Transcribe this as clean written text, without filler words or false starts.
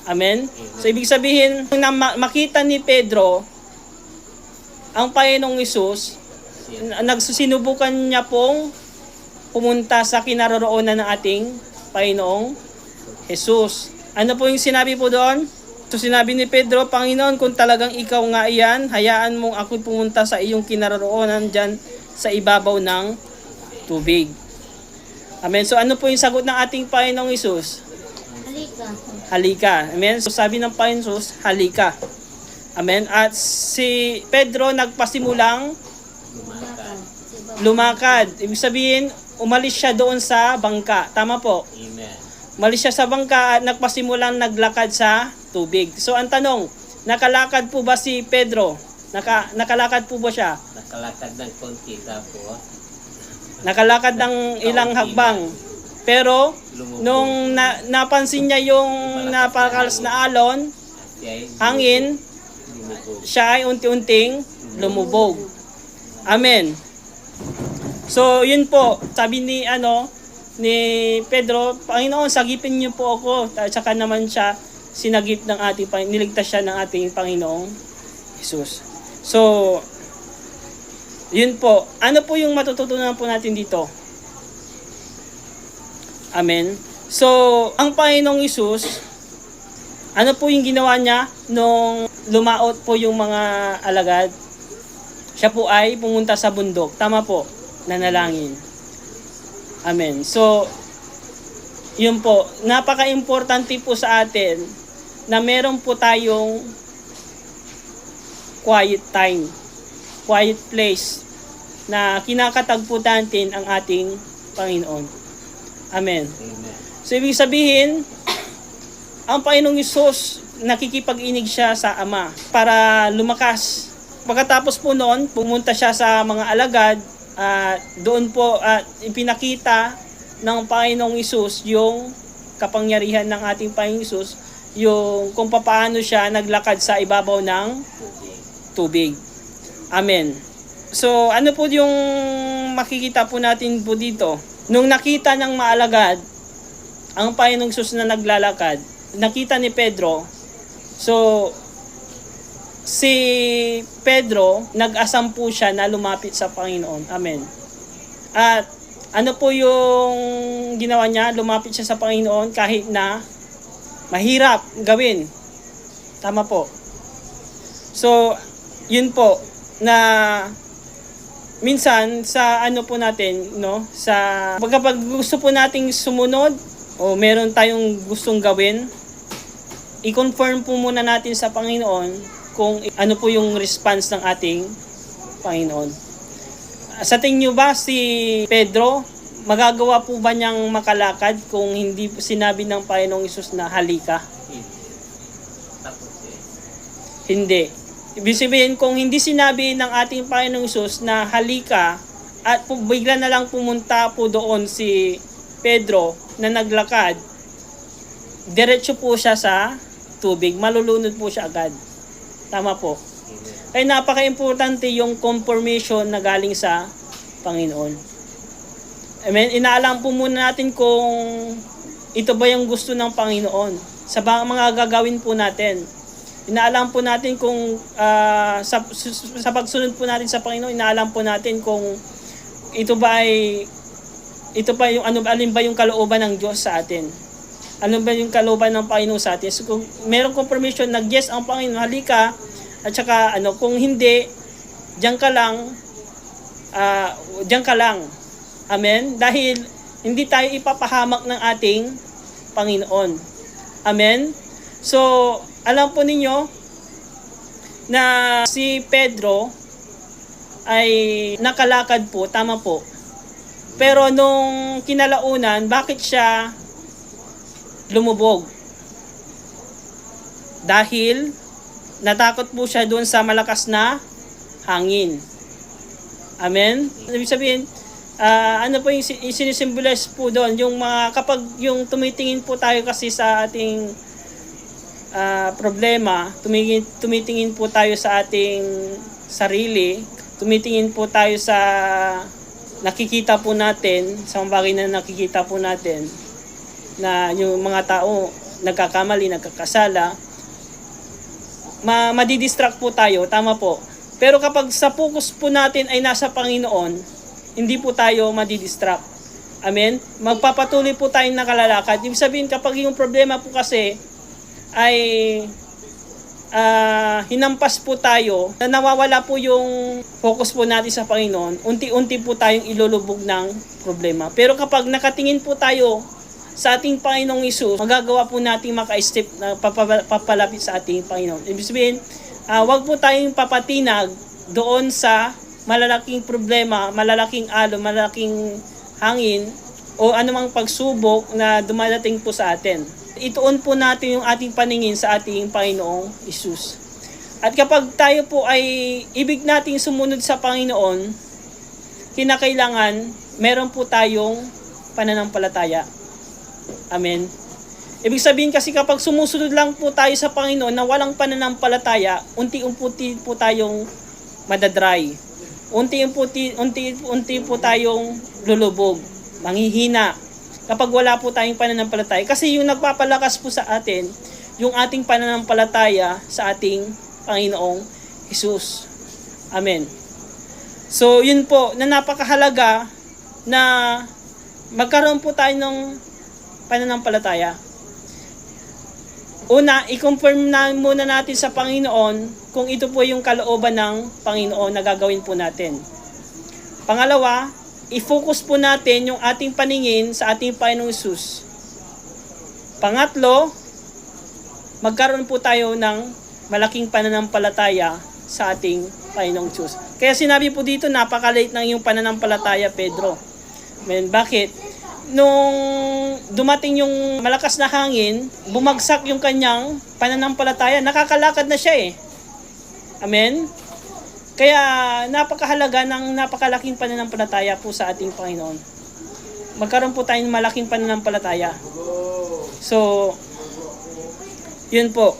Amen? So, ibig sabihin, na makita ni Pedro ang Panginoong Hesus, nagsusinubukan niya pong pumunta sa kinaroroonan ng ating Panginoong Hesus. Ano po yung sinabi po doon? So sinabi ni Pedro, Panginoon, kung talagang ikaw nga iyan, hayaan mong ako'y pumunta sa iyong kinaroroonan dyan sa ibabaw ng tubig. Amen. So ano po yung sagot ng ating Panginoong Hesus? Halika. Halika. Amen. So sabi ng Panginoong Hesus, halika. Amen. At si Pedro nagpasimulang lumakad. Ibig sabihin, umalis siya doon sa bangka. Tama po? Amen. Umalis siya sa bangka at nagpasimulang naglakad sa tubig. So ang tanong, nakalakad po ba si Pedro? Nakalakad po ba siya? Nakalakad ng konti tapos Nakalakad ng ilang hakbang. Pero nung napansin niya yung napakalas na alon, hangin, siya ay unti-unting lumubog. Amen. So yun po, sabi ni Pedro, Panginoon, sagipin niyo po ako. At saka naman siya sinagip ng ating niligtas siya ng ating Panginoong Hesus. So yun po. Ano po yung matututunan po natin dito? Amen. So ang Panginoong Hesus, ano po yung ginawa niya nung lumaot po yung mga alagad? Siya po ay pumunta sa bundok. Tama po, nanalangin. Amen. So, yun po, napaka-importante po sa atin na meron po tayong quiet time, quiet place na kinakatagpo natin ang ating Panginoon. Amen. Amen. So, ibig sabihin, ang Panginoong Hesus, nakikipag-inig siya sa Ama para lumakas. Pagkatapos po noon, pumunta siya sa mga alagad at doon po ipinakita ng Panginoong Hesus yung kapangyarihan ng ating Panginoong Hesus, yung kung paano siya naglakad sa ibabaw ng tubig. Amen. So, ano po yung makikita po natin po dito? Nung nakita ng maalagad ang Panginoong Hesus na naglalakad, nakita ni Pedro, so si Pedro, nag-asam po siya na lumapit sa Panginoon. Amen. At ano po yung ginawa niya? Lumapit siya sa Panginoon kahit na mahirap gawin. Tama po. So, yun po, na minsan sa ano po natin, no? Sa kapag gusto po nating sumunod o meron tayong gustong gawin, i-confirm po muna natin sa Panginoon kung ano po yung response ng ating Panginoon. Sa tingin nyo ba si Pedro, magagawa po ba niyang makalakad kung hindi sinabi ng Panginoong Hesus na halika? Hindi. Ibig sabihin, kung hindi sinabi ng ating Panginoong Hesus na halika at bigla na lang pumunta po doon si Pedro na naglakad, diretso po siya sa tubig, malulunod po siya agad. Tama po. Kaya napaka-importante yung confirmation na galing sa Panginoon. Amen. Inaalam po muna natin kung ito ba yung gusto ng Panginoon sa mga gagawin po natin. Inaalam po natin kung sa pagsunod po natin sa Panginoon, inaalam po natin kung ito ba yung alin ba yung kalooban ng Diyos sa atin. Ano ba yung kalooban ng Panginoon sa atin? So, kung merong confirmation na yes ang Panginoon, halika, at saka kung hindi, diyan ka lang. Amen? Dahil hindi tayo ipapahamak ng ating Panginoon. Amen? So, alam po ninyo na si Pedro ay nakalakad po, tama po. Pero nung kinalaunan, bakit siya lumubog? Dahil natakot po siya doon sa malakas na hangin. Amen? Ibig sabihin, ano po yung sinisimbolize po doon? Yung kapag yung tumitingin po tayo kasi sa ating problema, tumitingin po tayo sa ating sarili, tumitingin po tayo sa nakikita po natin, sa mga bagay na nakikita po natin, na yung mga tao, nagkakamali, nagkakasala, madidistract po tayo, tama po. Pero kapag sa focus po natin ay nasa Panginoon, hindi po tayo madidistract. Amen? Magpapatuloy po tayong nakalalakad. Ibig sabihin, kapag yung problema po kasi ay hinampas po tayo, na nawawala po yung focus po natin sa Panginoon, unti-unti po tayong ilulubog ng problema. Pero kapag nakatingin po tayo sa ating Panginoong Hesus, magagawa po natin maka-step na papalapit sa ating Panginoon. Ibig sabihin, wag po tayong papatinag doon sa malalaking problema, malalaking alon, malalaking hangin, o anumang pagsubok na dumadating po sa atin. Ituon po natin yung ating paningin sa ating Panginoong Hesus. At kapag tayo po ay ibig nating sumunod sa Panginoon, kinakailangan meron po tayong pananampalataya. Amen. Ibig sabihin kasi kapag sumusunod lang po tayo sa Panginoon na walang pananampalataya, unti-unti po tayong madadry. Unti-unti po tayong lulubog, manghihina. Kapag wala po tayong pananampalataya. Kasi yung nagpapalakas po sa atin, yung ating pananampalataya sa ating Panginoong Hesus. Amen. So, yun po, na napakahalaga na magkaroon po tayo ng pananampalataya. Una, i-confirm na muna natin sa Panginoon kung ito po yung kalooban ng Panginoon na gagawin po natin. Pangalawa, i-focus po natin yung ating paningin sa ating Panginoong Hesus. Pangatlo, magkaroon po tayo ng malaking pananampalataya sa ating Panginoong Diyos. Kaya sinabi po dito, napaka-late ng iyong pananampalataya, Pedro. Amen. Bakit? Nung dumating yung malakas na hangin, bumagsak yung kanyang pananampalataya. Nakakalakad na siya eh. Amen? Kaya napakahalaga ng napakalaking pananampalataya po sa ating Panginoon. Magkaroon po tayong malaking pananampalataya. So, yun po.